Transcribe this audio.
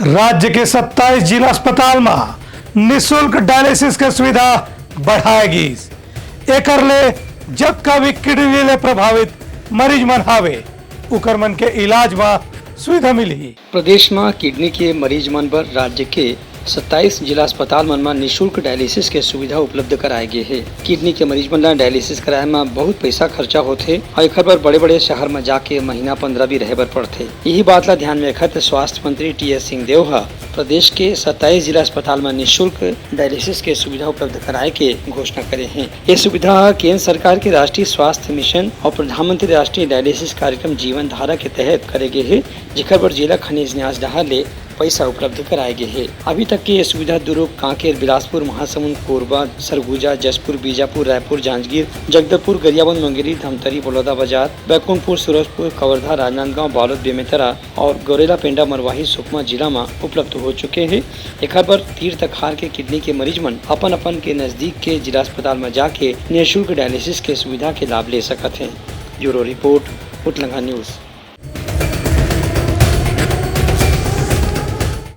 राज्य के 27 जिला अस्पताल में निःशुल्क डायलिसिस के सुविधा बढ़ाएगी। एकर ले जब का भी किडनी ले प्रभावित मरीज मन हावे उकर मन के इलाज में सुविधा मिली। प्रदेश में किडनी के मरीज मन बर राज्य के 27 जिला अस्पताल मन में निःशुल्क डायलिसिस के सुविधा उपलब्ध कराए गए है। किडनी के मरीज मन ला डायलिसिस कराए में बहुत पैसा खर्चा होथे और एकर बर बड़े बड़े शहर में जाके महीना 15 भी रहे बर पड़थे। यही बात ला ध्यान में रखत स्वास्थ्य मंत्री टी.एस. सिंहदेव प्रदेश के 27 जिला अस्पताल में निःशुल्क डायलिसिस के सुविधा उपलब्ध कराए के घोषणा करे हैं। ये सुविधा केंद्र सरकार के राष्ट्रीय स्वास्थ्य मिशन और प्रधानमंत्री राष्ट्रीय डायलिसिस कार्यक्रम जीवन धारा के तहत करे गए है, जेकर पर जिला खनिज न्यास डहा ले पैसा उपलब्ध कराए गए है। अभी तक की ये सुविधा दुर्ग, कांकेर, बिलासपुर, महासमुंद, कोरबा, सरगुजा, जसपुर, बीजापुर, रायपुर, जांजगीर, जगदलपुर, गरियाबंद, मुंगेरी, धमतरी, बलौदाबाजार, बैकुंठपुर, सूरजपुर, कवर्धा, राजनांदगांव, बालोद, बेमेतरा और गोरेला, पेंडा, मरवाही, सुकमा जिला में उपलब्ध हो चुके हैं। एक पर तीर तखार के किडनी के मरीज मन अपन के नजदीक के जिला अस्पताल में जाके निःशुल्क डायलिसिस के सुविधा के लाभ ले सकते हैं। ब्यूरो रिपोर्ट, उटलंगा न्यूज।